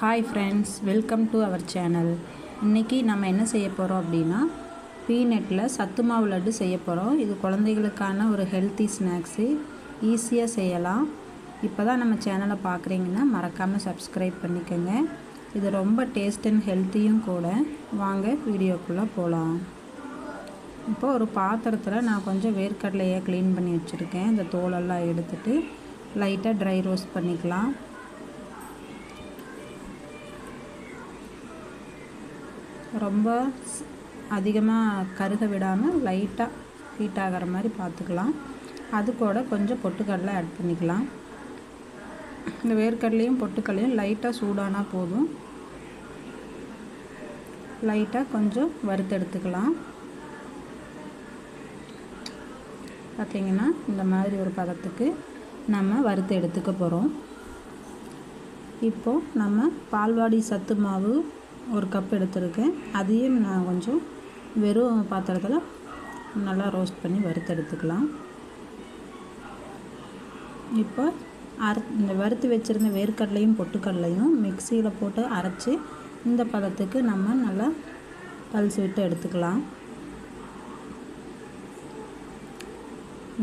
Hi friends, welcome to our channel. இன்றைக்கி நம்ம என்ன செய்ய போகிறோம் அப்படின்னா, பீனட்டில் சத்து மாவு லட்டு செய்ய போகிறோம். இது குழந்தைகளுக்கான ஒரு ஹெல்த்தி ஸ்நாக்ஸு, ஈஸியாக செய்யலாம். இப்போ தான் நம்ம சேனலை பார்க்குறீங்கன்னா மறக்காமல் சப்ஸ்கிரைப் பண்ணிக்கோங்க. இது ரொம்ப டேஸ்ட் அண்ட் ஹெல்த்தியும் கூட. வாங்க வீடியோக்குள்ளே போகலாம். இப்போது ஒரு பாத்திரத்தில் நான் கொஞ்சம் வேர்க்கடலையை க்ளீன் பண்ணி வச்சுருக்கேன். இந்த தோலெல்லாம் எடுத்துகிட்டு லைட்டாக ட்ரை ரோஸ்ட் பண்ணிக்கலாம். ரொம்ப அதிகமாக கருக விடாமல் லைட்டாக ஹீட் ஆகிற மாதிரி பார்த்துக்கலாம். அது கூட கொஞ்சம் பொட்டுக்கடலை ஆட் பண்ணிக்கலாம். இந்த வேர்க்கடலையும் பொட்டுக்கடலையும் லைட்டாக சூடானால் போதும். லைட்டாக கொஞ்சம் வறுத்தெடுத்துக்கலாம். பார்த்திங்கன்னா இந்த மாதிரி ஒரு பதத்துக்கு நம்ம வறுத்து எடுத்துக்க போகிறோம். இப்போது நம்ம பால்வாடி சத்து மாவு ஒரு கப் எடுத்துருக்கேன். அதையும் நான் கொஞ்சம் வெறும் பாத்திரத்தில் நல்லா ரோஸ்ட் பண்ணி வறுத்தெடுத்துக்கலாம். இப்போ இந்த வறுத்து வச்சுருந்த வேர்க்கடலையும் பொட்டுக்கடலையும் மிக்சியில் போட்டு அரைச்சி இந்த பதத்துக்கு நம்ம நல்லா பல்ஸ் விட்டு எடுத்துக்கலாம்.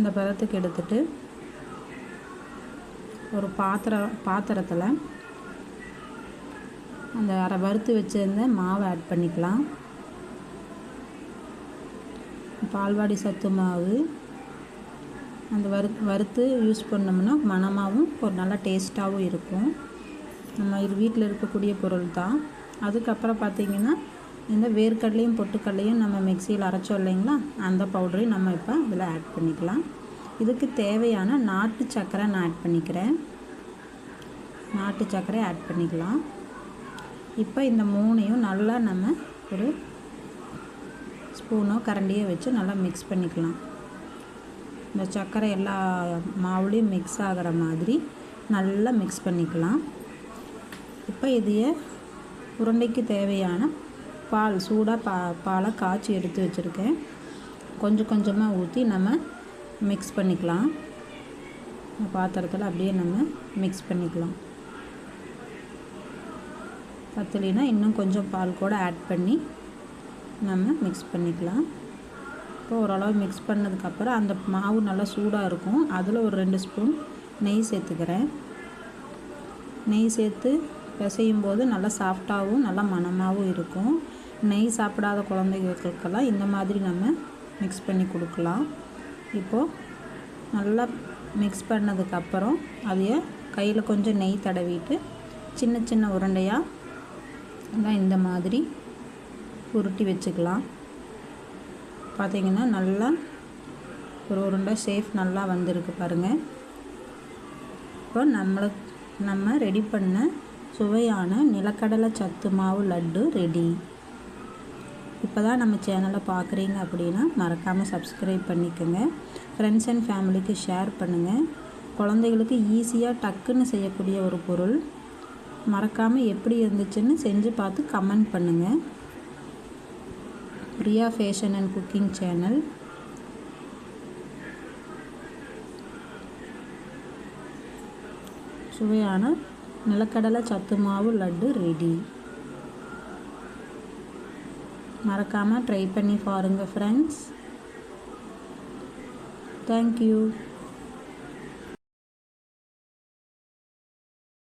இந்த பதத்துக்கு எடுத்துட்டு ஒரு பாத்திரத்தில் அந்த வறுத்து வச்சுருந்த மாவை ஆட் பண்ணிக்கலாம். பால்வாடி சத்து மாவு அந்த வறுத்து யூஸ் பண்ணோம்னா மணமாகவும் ஒரு நல்லா டேஸ்ட்டாகவும் இருக்கும். நம்ம இது வீட்டில் இருக்கக்கூடிய பொருள் தான். அதுக்கப்புறம் பார்த்திங்கன்னா இந்த வேர்க்கடலையும் பொட்டுக்கடலையும் நம்ம மிக்சியில் அரைச்சோம் இல்லைங்களா, அந்த பவுடரையும் நம்ம இப்போ இதில் ஆட் பண்ணிக்கலாம். இதுக்கு தேவையான நாட்டு சர்க்கரை நான் ஆட் பண்ணிக்கிறேன். நாட்டு சர்க்கரை ஆட் பண்ணிக்கலாம். இப்போ இந்த மூணையும் நல்லா நம்ம ஒரு ஸ்பூனோ கரண்டியோ வச்சு நல்லா மிக்ஸ் பண்ணிக்கலாம். இந்த சர்க்கரை எல்லா மாவுலேயும் மிக்ஸ் ஆகிற மாதிரி நல்லா மிக்ஸ் பண்ணிக்கலாம். இப்போ இதையே உருண்டைக்கு தேவையான பால் சூடாக பாலை காய்ச்சி எடுத்து வச்சுருக்கேன். கொஞ்சம் கொஞ்சமாக ஊற்றி நம்ம மிக்ஸ் பண்ணிக்கலாம். பாத்திரத்தில் அப்படியே நம்ம மிக்ஸ் பண்ணிக்கலாம். பத்தலைனா இன்னும் கொஞ்சம் பால் கூட ஆட் பண்ணி நம்ம மிக்ஸ் பண்ணிக்கலாம். இப்போ ஓரளவு மிக்ஸ் பண்ணதுக்கப்புறம் அந்த மாவு நல்லா சூடாக இருக்கும். அதில் ஒரு 2 ஸ்பூன் நெய் சேர்த்துக்கிறேன். நெய் சேர்த்து பிசையும் போது நல்லா சாஃப்டாகவும் நல்லா மணமாகவும் இருக்கும். நெய் சாப்பிடாத குழந்தைகளுக்கெல்லாம் இந்த மாதிரி நம்ம மிக்ஸ் பண்ணி கொடுக்கலாம். இப்போது நல்லா மிக்ஸ் பண்ணதுக்கப்புறம் அதையே கையில் கொஞ்சம் நெய் தடவிட்டு சின்ன சின்ன உருண்டையாக இந்த மாதிரி உருட்டி வச்சுக்கலாம். பார்த்திங்கன்னா நல்லா ஒரு உருண்டை ஷேப் நல்லா வந்திருக்கு பாருங்கள். இப்போ நம்ம ரெடி பண்ண சுவையான நிலக்கடலை சத்து மாவு லட்டு ரெடி. இப்போ தான் நம்ம சேனலை பார்க்குறீங்க அப்படின்னா மறக்காமல் சப்ஸ்கிரைப் பண்ணிக்கோங்க. ஃப்ரெண்ட்ஸ் அண்ட் ஃபேமிலிக்கு ஷேர் பண்ணுங்கள். குழந்தைகளுக்கு ஈஸியாக டக்குன்னு செய்யக்கூடிய ஒரு பொருள். மறக்காமல் எப்படி இருந்துச்சுன்னு செஞ்சு பார்த்து கமெண்ட் பண்ணுங்கள். Priya fashion and cooking channel. சுவையான நிலக்கடலை சத்து மாவு லட்டு ரெடி. மறக்காமல் ட்ரை பண்ணி பாருங்கள் ஃப்ரெண்ட்ஸ். தேங்க்யூ.